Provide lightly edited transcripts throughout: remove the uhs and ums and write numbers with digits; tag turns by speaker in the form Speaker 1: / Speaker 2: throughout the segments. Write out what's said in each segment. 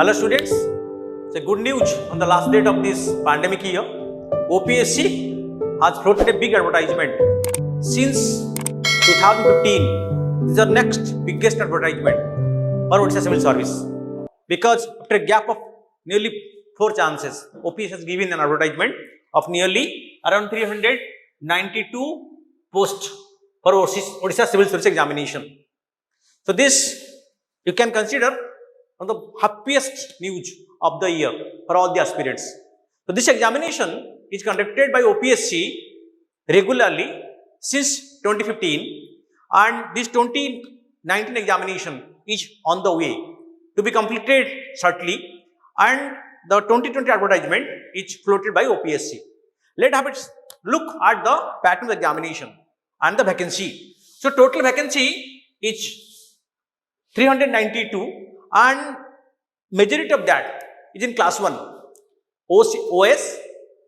Speaker 1: Hello students, it's a good news on the last date of this pandemic year. OPSC has floated a big advertisement. Since 2015, this is our next biggest advertisement for Odisha Civil Service. Because after a gap of nearly 4 chances, OPSC has given an advertisement of nearly around 392 posts for Odisha Civil Service examination. So this you can consider one of the happiest news of the year for all the aspirants. So this examination is conducted by OPSC regularly since 2015, and this 2019 examination is on the way to be completed shortly, and the 2020 advertisement is floated by OPSC. Let's have it look at the pattern of the examination and the vacancy. So total vacancy is 392, and majority of that is in class 1, OS,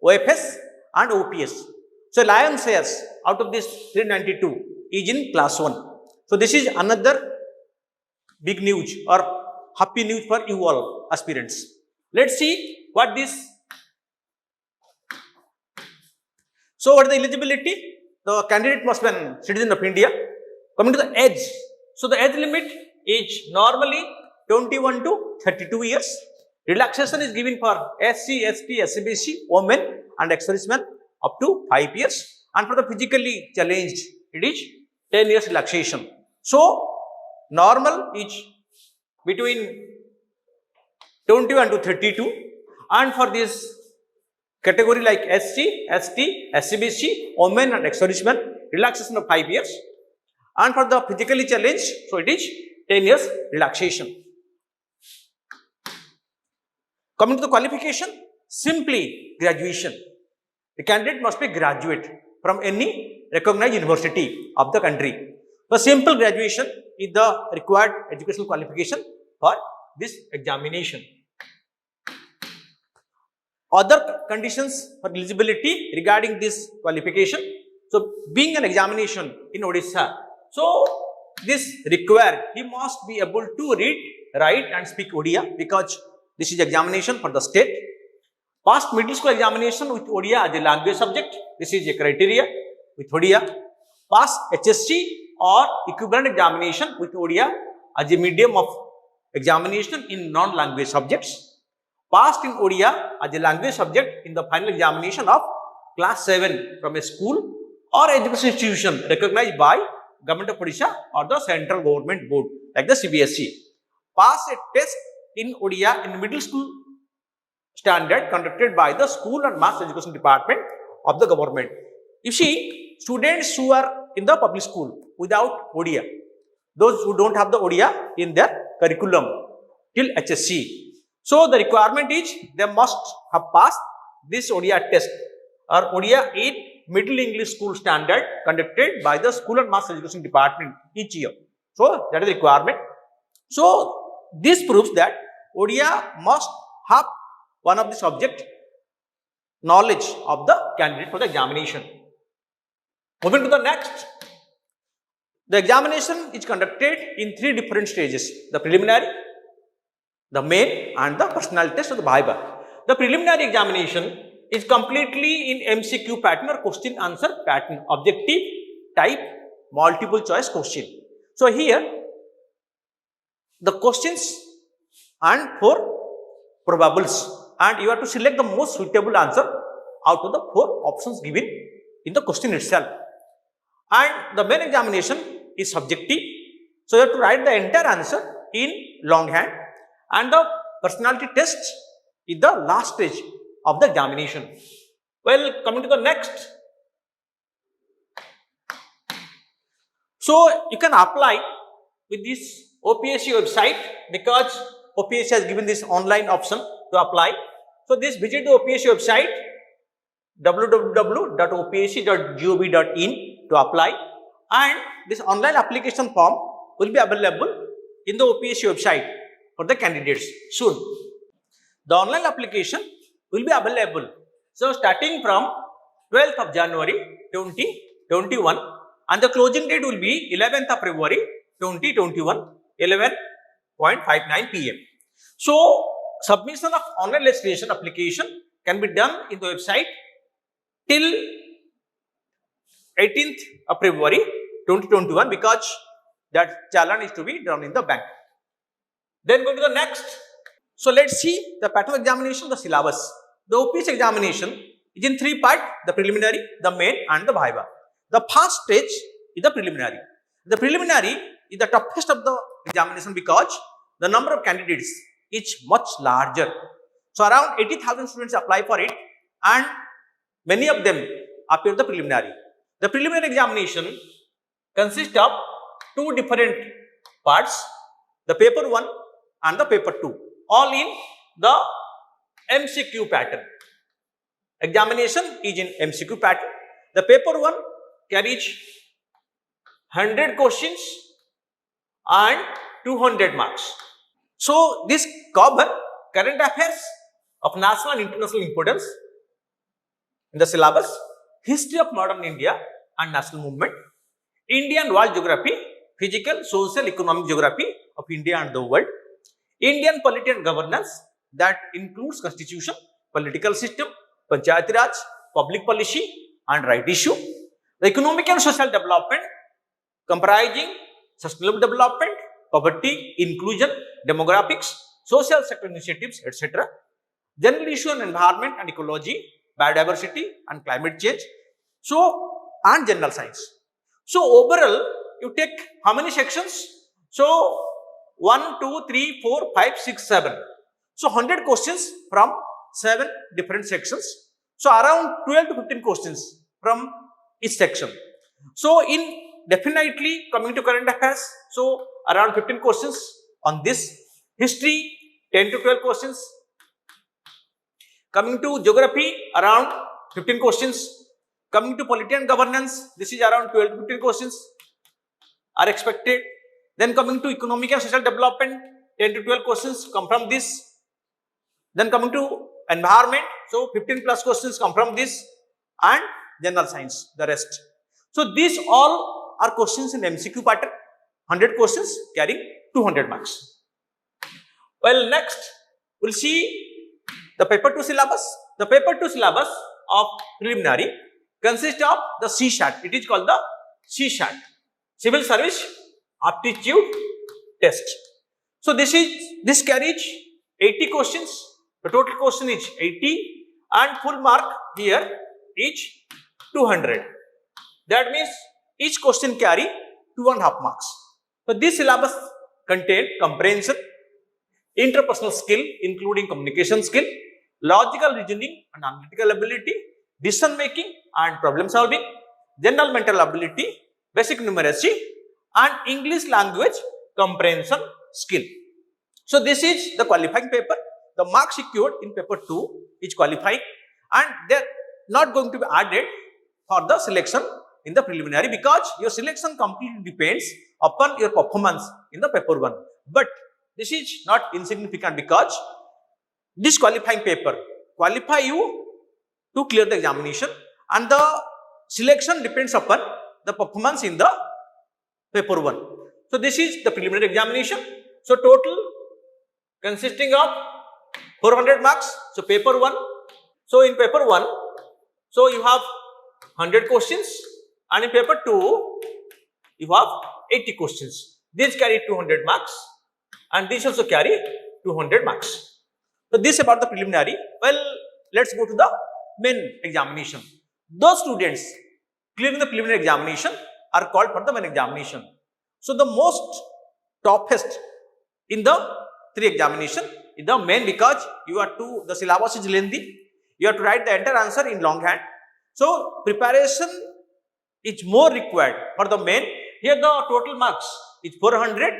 Speaker 1: OFS and OPS. So lion's shares out of this 392 is in class 1. So this is another big news or happy news for you all aspirants. Let's see what this. So what is the eligibility? The candidate must be a citizen of India. Coming to the age. So the age limit is normally 21 to 32 years. Relaxation is given for SC, ST, SCBC, women and ex-servicemen up to 5 years. And for the physically challenged, it is 10 years relaxation. So normal is between 21 to 32. And for this category like SC, ST, SCBC, women and ex-servicemen, relaxation of 5 years. And for the physically challenged, so it is 10 years relaxation. Coming to the qualification, simply graduation. The candidate must be graduate from any recognized university of the country. So simple graduation is the required educational qualification for this examination. Other conditions for eligibility regarding this qualification. So being an examination in Odisha, so this require he must be able to read, write and speak Odia, because this is examination for the state. Past middle school examination with Odia as a language subject, this is a criteria with Odia. Past HSC or equivalent examination with Odia as a medium of examination in non-language subjects. Passed in Odia as a language subject in the final examination of class 7 from a school or education institution recognized by Government of Odisha or the central government board like the CBSE. Pass a test in Odia in middle school standard conducted by the School and Mass Education Department of the government. You see, students who are in the public school without Odia, those who don't have the Odia in their curriculum till HSC. So the requirement is they must have passed this Odia test or Odia in Middle English School standard conducted by the School and Mass Education Department each year. So that is the requirement. So this proves that Odia must have one of the subject knowledge of the candidate for the examination. Moving to the next. The examination is conducted in 3 different stages: the preliminary, the main and the personality test of the Viva. The preliminary examination is completely in MCQ pattern or question answer pattern, objective type multiple choice question. So here the questions and 4 probables, and you have to select the most suitable answer out of the 4 options given in the question itself. And the main examination is subjective, so you have to write the entire answer in longhand, and the personality test is the last stage of the examination. Well, coming to the next. So you can apply with this OPSC website, because OPSC has given this online option to apply. So this visit the OPSC website www.opsc.gov.in to apply, and this online application form will be available in the OPSC website for the candidates soon. The online application will be available. So starting from 12th of January 2021, and the closing date will be 11th of February 2021, 11:59 p.m. So submission of online registration application can be done in the website till 18th of February 2021 because that challan is to be done in the bank. Then go to the next. So let's see the pattern of examination, the syllabus. The OPS examination is in three parts: the preliminary, the main, and the viva. The first stage is the preliminary. The preliminary is the toughest of the examination because the number of candidates is much larger. So around 80,000 students apply for it, and many of them appear the preliminary. The preliminary examination consists of two different parts: the paper 1 and the paper 2, all in the MCQ pattern. Examination is in MCQ pattern. The paper 1 carries 100 questions and 200 marks. So this cover current affairs of national and international importance in the syllabus, history of modern India and national movement, Indian world geography, physical, social, economic geography of India and the world, Indian polity and governance that includes constitution, political system, Panchayati Raj, public policy and right issue, the economic and social development comprising sustainable development, poverty, inclusion, demographics, social sector initiatives, etc. General issue on environment and ecology, biodiversity and climate change, so and general science. So overall, you take how many sections? So 1, 2, 3, 4, 5, 6, 7. So 100 questions from 7 different sections. So around 12 to 15 questions from each section. So in definitely coming to current affairs, so around 15 questions on this. History 10 to 12 questions. Coming to geography, around 15 questions. Coming to polity and governance, this is around 12 to 15 questions are expected. Then coming to economic and social development, 10 to 12 questions come from this. Then coming to environment, so 15 plus questions come from this, and general science, the rest. So these all are questions in MCQ pattern, 100 questions carrying 200 marks. Well, next we'll see the paper 2 syllabus. The paper 2 syllabus of preliminary consists of the CSAT. It is called the CSAT, Civil Service Aptitude Test. So this carries 80 questions. The total question is 80 and full mark here is 200. That means each question carry 2.5 marks. So this syllabus contains comprehension, interpersonal skill including communication skill, logical reasoning and analytical ability, decision making and problem solving, general mental ability, basic numeracy and English language comprehension skill. So this is the qualifying paper. The marks secured in paper 2 is qualifying, and they are not going to be added for the selection in the preliminary because your selection completely depends upon your performance in the paper 1. But this is not insignificant because this qualifying paper qualify you to clear the examination, and the selection depends upon the performance in the paper 1. So this is the preliminary examination. So total consisting of 400 marks. So paper 1. So in paper 1, so you have 100 questions, and in paper 2 you have 80 questions. These carry 200 marks and these also carry 200 marks. So this about the preliminary. Well, let's go to the main examination. Those students clearing the preliminary examination are called for the main examination. So the most toughest in the 3 examination is the main because you are to, the syllabus is lengthy. You have to write the entire answer in longhand. So preparation is more required for the main. Here the total marks is 400.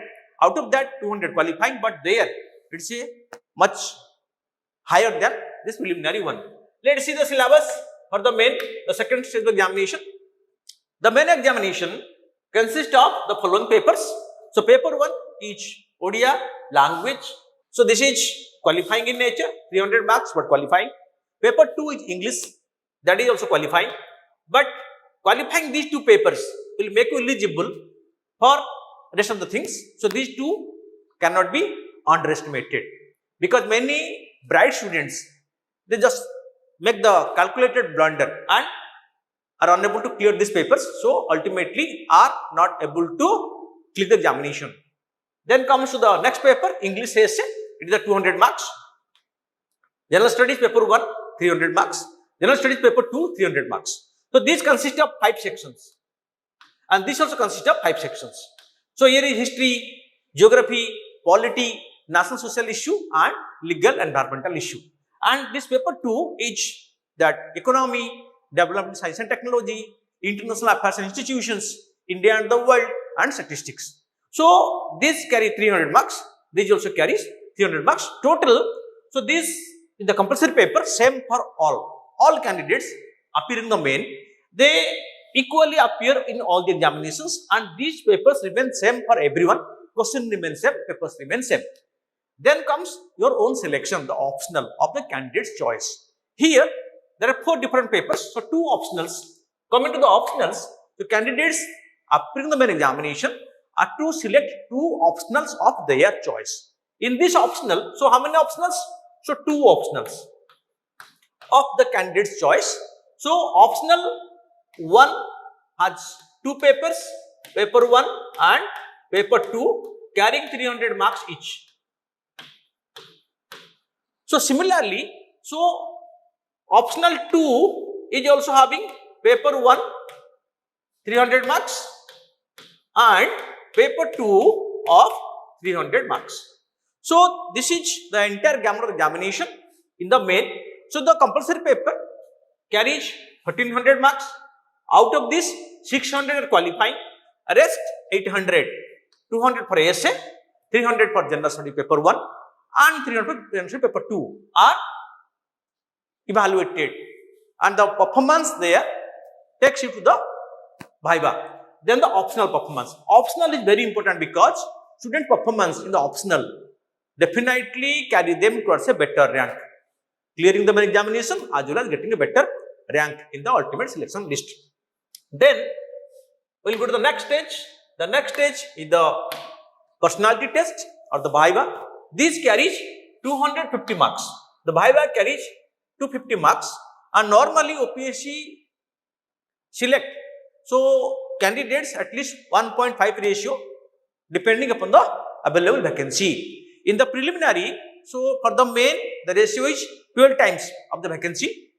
Speaker 1: Out of that 200 qualifying, but there it's a much higher than this preliminary one. Let's see the syllabus for the main, the second stage of examination. The main examination consists of the following papers. So paper 1 is Odia language. So this is qualifying in nature, 300 marks but qualifying. Paper 2 is English, that is also qualifying. But qualifying these 2 papers will make you eligible for rest of the things. So these 2 cannot be underestimated. because many bright students, they just make the calculated blunder and are unable to clear these papers, so ultimately are not able to clear the examination. Then comes to the next paper, English essay. It is a 200 marks. General Studies paper 1, 300 marks. General Studies paper 2, 300 marks. So these consist of 5 sections, and this also consists of 5 sections. So here is history, geography, polity, national social issue, and legal environmental issue. And this paper 2 is that economy, development, science and technology, international affairs and institutions, India and the world, and statistics. So this carry 300 marks. This also carries 300 marks total. So this is the compulsory paper, same for all. All candidates appear in the main. They equally appear in all the examinations, and these papers remain same for everyone. Question remains same, papers remain same. Then comes your own selection, the optional of the candidate's choice. Here there are 4 different papers, so 2 optionals. Coming to the optionals, the candidates appearing in the main examination are to select 2 optionals of their choice. In this optional, so how many optionals? So 2 optionals of the candidate's choice. So optional 1 has 2 papers, paper 1 and paper 2, carrying 300 marks each. So similarly, so optional 2 is also having paper 1 300 marks and paper 2 of 300 marks. So this is the entire gamut of examination in the main. So the compulsory paper carries 1300 marks. Out of this, 600 are qualifying, rest 800, 200 for essay, 300 for general study paper 1 and 300 for general study paper 2 are evaluated, and the performance there takes you to the Viva. Then the optional performance. Optional is very important because student performance in the optional definitely carry them towards a better rank, clearing the main examination as well as getting a better rank in the ultimate selection list. Then we will go to the next stage. The next stage is the personality test or the Viva. This carries 250 marks. The Viva carries 250 marks, and normally OPSC select so candidates at least 1.5 ratio depending upon the available vacancy. In the preliminary, so for the main, the ratio is 12 times of the vacancy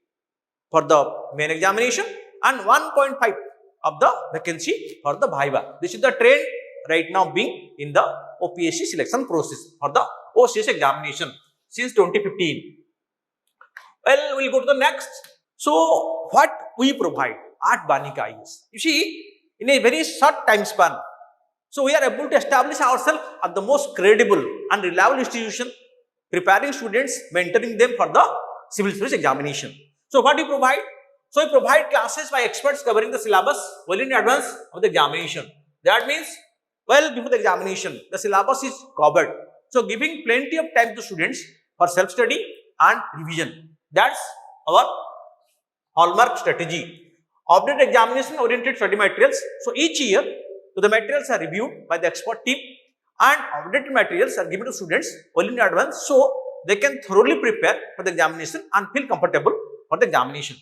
Speaker 1: for the main examination and 1.5 of the vacancy for the Viva. This is the trend right now being in the OPSC selection process for the OCS examination since 2015. Well, we'll go to the next. So what we provide at Banika is, you see, in a very short time span, so we are able to establish ourselves as the most credible and reliable institution, preparing students, mentoring them for the civil service examination. So what we provide? So we provide classes by experts covering the syllabus well in advance of the examination. That means, well before the examination, the syllabus is covered. So giving plenty of time to students for self-study and revision. That's our hallmark strategy. Update examination oriented study materials. So each year, so the materials are reviewed by the expert team and updated materials are given to students well in advance so they can thoroughly prepare for the examination and feel comfortable for the examination.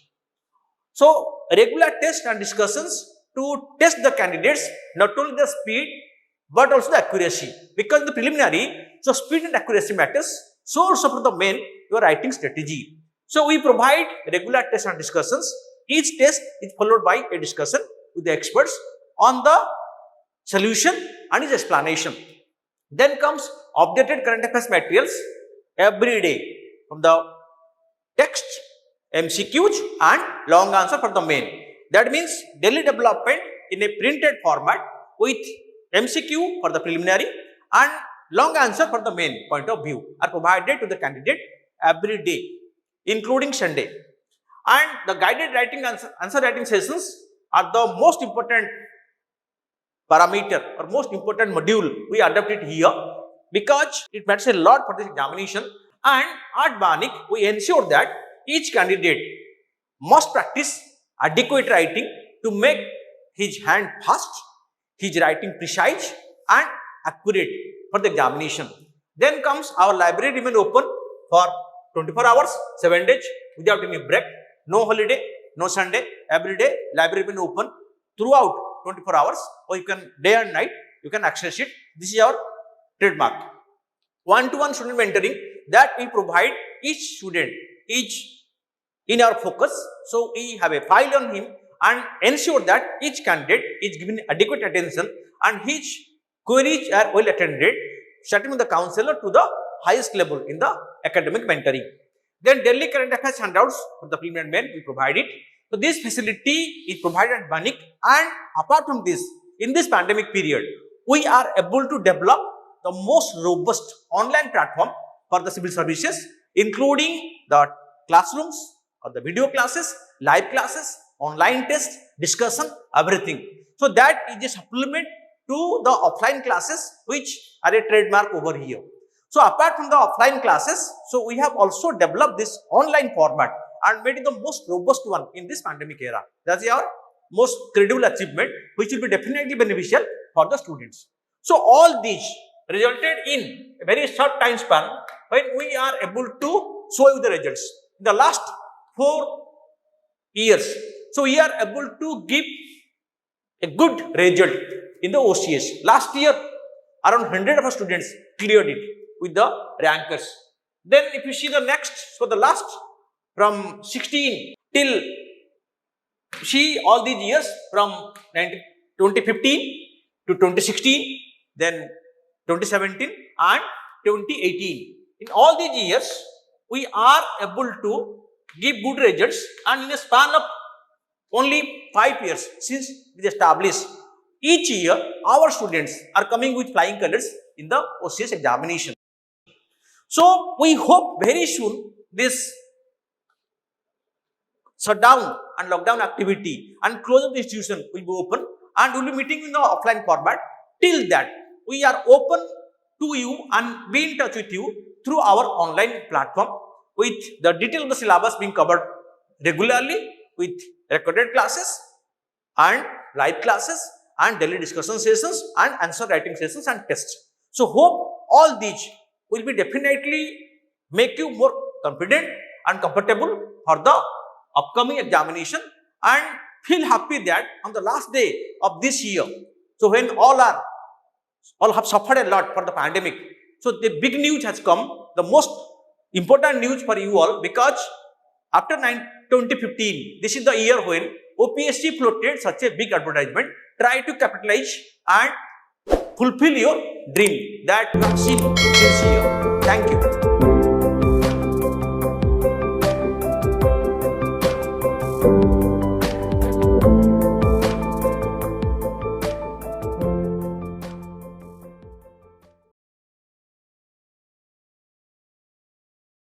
Speaker 1: So regular tests and discussions to test the candidates, not only the speed but also the accuracy, because in the preliminary, so speed and accuracy matters, so also for the main your writing strategy. So we provide regular tests and discussions. Each test is followed by a discussion with the experts on the solution and its explanation. Then comes updated current affairs materials every day from the text, MCQs and long answer for the main. That means daily development in a printed format with MCQ for the preliminary and long answer for the main point of view are provided to the candidate every day, including Sunday. And the guided writing answer writing sessions are the most important parameter or most important module we adopted here because it matters a lot for this examination. And at Banik, we ensure that each candidate must practice adequate writing to make his hand fast, his writing precise and accurate for the examination. Then comes our library remain open for 24 hours, 7 days without any break, no holiday, no Sunday. Every day library remain open throughout 24 hours, or you can day and night you can access it. This is our trademark. One-to-one student mentoring that we provide each student, each in our focus. So we have a file on him and ensure that each candidate is given adequate attention and each queries are well attended, starting with the counselor to the highest level in the academic mentoring. Then daily current affairs handouts for the female men we provide it. So this facility is provided at Banik, and apart from this, in this pandemic period, we are able to develop the most robust online platform for the civil services, including the classrooms or the video classes, live classes, online tests, discussion, everything. So that is a supplement to the offline classes which are a trademark over here. So apart from the offline classes, so we have also developed this online format and made it the most robust one in this pandemic era. That is our most credible achievement, which will be definitely beneficial for the students. So all these resulted in a very short time span when we are able to show you the results. In the last 4 years, so we are able to give a good result in the OCS. Last year, around 100 of our students cleared it with the rankers. Then if you see the next, so the last from 16 till, see all these years from 2015 to 2016, then 2017 and 2018. In all these years, we are able to give good results, and in a span of only 5 years since it is established, each year our students are coming with flying colors in the OCS examination. So we hope very soon this shutdown and lockdown activity and close of the institution will be open, and we will be meeting in the offline format. Till that, we are open to you and be in touch with you through our online platform with the detail of the syllabus being covered regularly with recorded classes and live classes and daily discussion sessions and answer writing sessions and tests. So hope all these will be definitely make you more confident and comfortable for the upcoming examination, and feel happy that on the last day of this year, so when all have suffered a lot for the pandemic, so the big news has come, the most important news for you all, because after 2015, this is the year when OPSC floated such a big advertisement. Try to capitalize and fulfill your dream that you have seen this year. Thank you.